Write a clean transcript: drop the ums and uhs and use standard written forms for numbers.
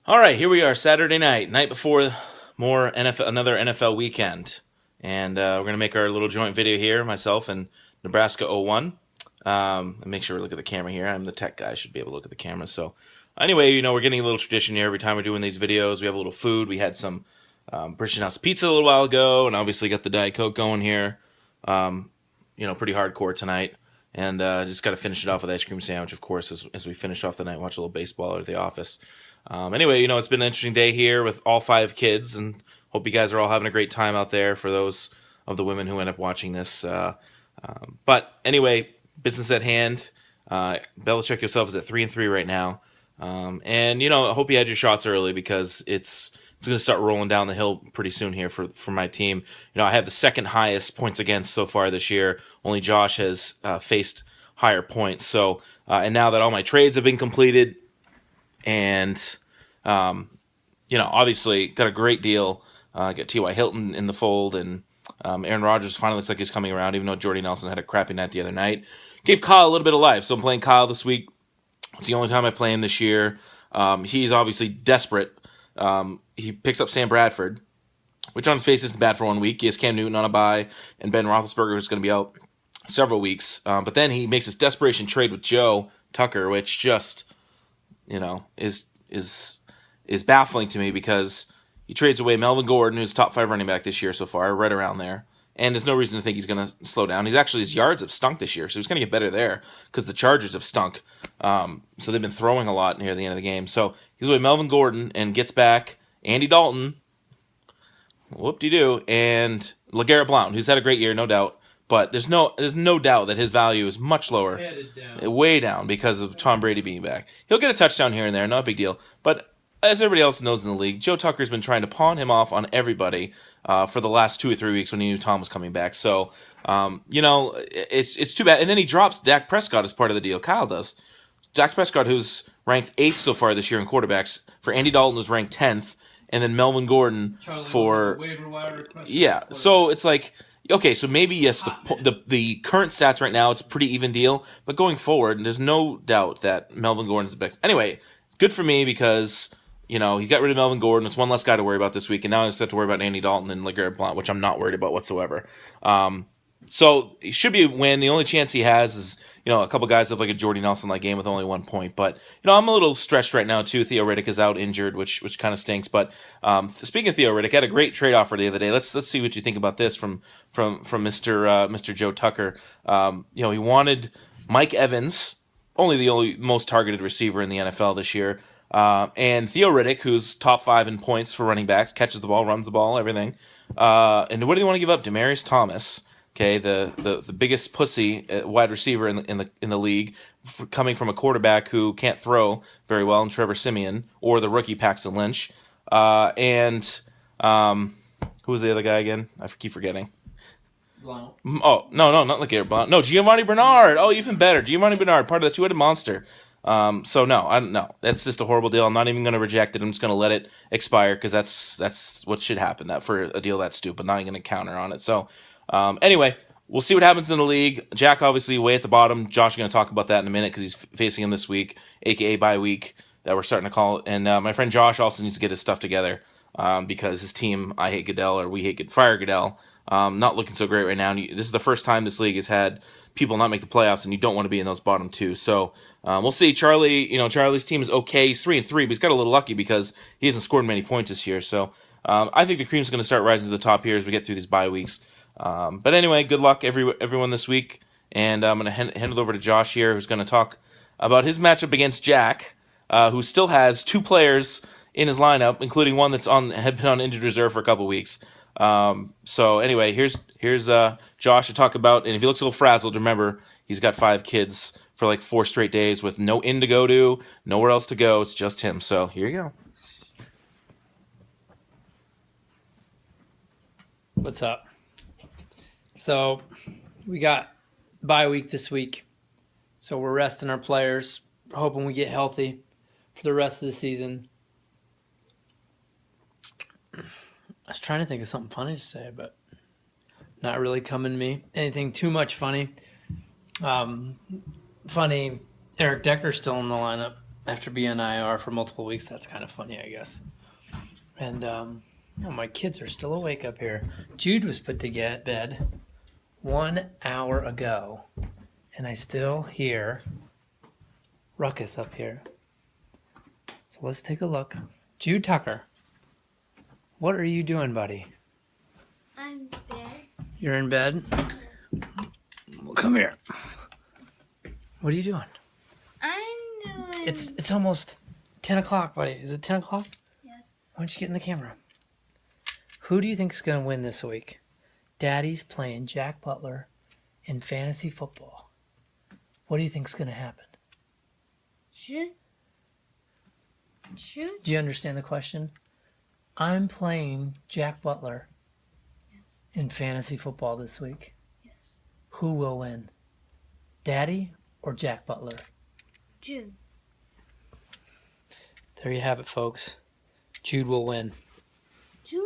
All right, here we are, Saturday night before another NFL weekend, and we're gonna make our little joint video here, myself and Nebraska 01. Make sure we look at the camera here. I'm the tech guy; I should be able to look at the camera. So, anyway, we're getting a little tradition here. Every time we're doing these videos, we have a little food. We had some British House pizza a little while ago, and obviously got the Diet Coke going here. Pretty hardcore tonight. And just got to finish it off with ice cream sandwich, of course, as we finish off the night, watch a little baseball or The Office. Anyway, it's been an interesting day here with all 5 kids, and hope you guys are all having a great time out there for those of the women who end up watching this. But anyway, business at hand. Belichick yourself is at 3-3 right now. I hope you had your shots early because it's going to start rolling down the hill pretty soon here for my team. I have the second highest points against so far this year. Only Josh has faced higher points. So, and now that all my trades have been completed, and obviously got a great deal. Got T.Y. Hilton in the fold, and Aaron Rodgers finally looks like he's coming around, even though Jordy Nelson had a crappy night the other night. Gave Kyle a little bit of life, so I'm playing Kyle this week. It's the only time I play him this year. He's obviously desperate. He picks up Sam Bradford, which on his face isn't bad for 1 week. He has Cam Newton on a bye, and Ben Roethlisberger is going to be out several weeks. But then he makes this desperation trade with Joe Tucker, which just is baffling to me because he trades away Melvin Gordon, who's top 5 running back this year so far, right around there. And there's no reason to think he's going to slow down. His yards have stunk this year, so he's going to get better there because the Chargers have stunk. So they've been throwing a lot near the end of the game. So he's away Melvin Gordon and gets back Andy Dalton, whoop-de-doo, and LeGarrette Blount, who's had a great year, no doubt. But there's no doubt that his value is much lower, way down because of Tom Brady being back. He'll get a touchdown here and there, not a big deal. But as everybody else knows in the league, Joe Tucker's been trying to pawn him off on everybody for the last 2 or 3 weeks when he knew Tom was coming back. So, it's too bad. And then he drops Dak Prescott as part of the deal. Kyle does. Dak Prescott, who's ranked 8th so far this year in quarterbacks, for Andy Dalton, who's ranked 10th, and then Melvin Gordon for yeah. So it's like, okay, so maybe yes, the current stats right now it's a pretty even deal, but going forward, there's no doubt that Melvin Gordon's the best. Anyway, good for me because he got rid of Melvin Gordon. It's one less guy to worry about this week, and now I just have to worry about Andy Dalton and LeGarrette Blount, which I'm not worried about whatsoever. So it should be a win. The only chance he has is a couple guys have like a Jordy Nelson-like game with only 1 point. But I'm a little stretched right now too. Theo Riddick is out injured, which kind of stinks. But speaking of Theo Riddick, I had a great trade offer the other day. Let's see what you think about this from Mr. Joe Tucker. He wanted Mike Evans, the only most targeted receiver in the NFL this year, and Theo Riddick, who's top 5 in points for running backs, catches the ball, runs the ball, everything. And what do they want to give up? Demaryius Thomas. Okay, the biggest pussy wide receiver in the league, coming from a quarterback who can't throw very well, in Trevor Siemian, or the rookie Paxton Lynch, and who was the other guy again? I keep forgetting. Blount. Oh no, not LeGarrette Blount. No, Giovanni Bernard. Oh, even better, Giovanni Bernard, part of the two-headed monster. So no, I don't know. That's just a horrible deal. I'm not even going to reject it. I'm just going to let it expire because that's what should happen. That for a deal that stupid, not even going to counter on it. So. Anyway, we'll see what happens in the league. Jack obviously way at the bottom. Josh is going to talk about that in a minute because he's facing him this week, a.k.a. bye week, that we're starting to call. And my friend Josh also needs to get his stuff together because his team, I Hate Goodell, or We Hate Fire Goodell, not looking so great right now. And this is the first time this league has had people not make the playoffs, and you don't want to be in those bottom 2. So we'll see. Charlie's team is okay. He's 3-3, but he's got a little lucky because he hasn't scored many points this year. So I think the cream's going to start rising to the top here as we get through these bye weeks. But anyway, good luck everyone this week, and I'm going to hand it over to Josh here, who's going to talk about his matchup against Jack, who still has 2 players in his lineup, including one had been on injured reserve for a couple weeks. So anyway, here's Josh to talk about, and if he looks a little frazzled, remember he's got 5 kids for like 4 straight days with no inn to go to, nowhere else to go. It's just him. So here you go. What's up? So we got bye week this week. So we're resting our players, hoping we get healthy for the rest of the season. I was trying to think of something funny to say, but not really coming to me. Anything too much funny. Funny, Eric Decker's still in the lineup. after being on IR for multiple weeks. That's kind of funny, I guess. And my kids are still awake up here. Jude was put to bed 1 hour ago, and I still hear ruckus up here. So let's take a look. Jude Tucker, what are you doing, buddy? I'm in bed. You're in bed? Well, come here. What are you doing? I'm doing. It's almost 10 o'clock, buddy. Is it 10 o'clock? Yes. Why don't you get in the camera? Who do you think's going to win this week? Daddy's playing Jack Butler in fantasy football. What do you think's going to happen? Shoot. Do you understand the question? I'm playing Jack Butler in fantasy football this week. Yes. Who will win? Daddy or Jack Butler? Jude. There you have it, folks. Jude will win. Jude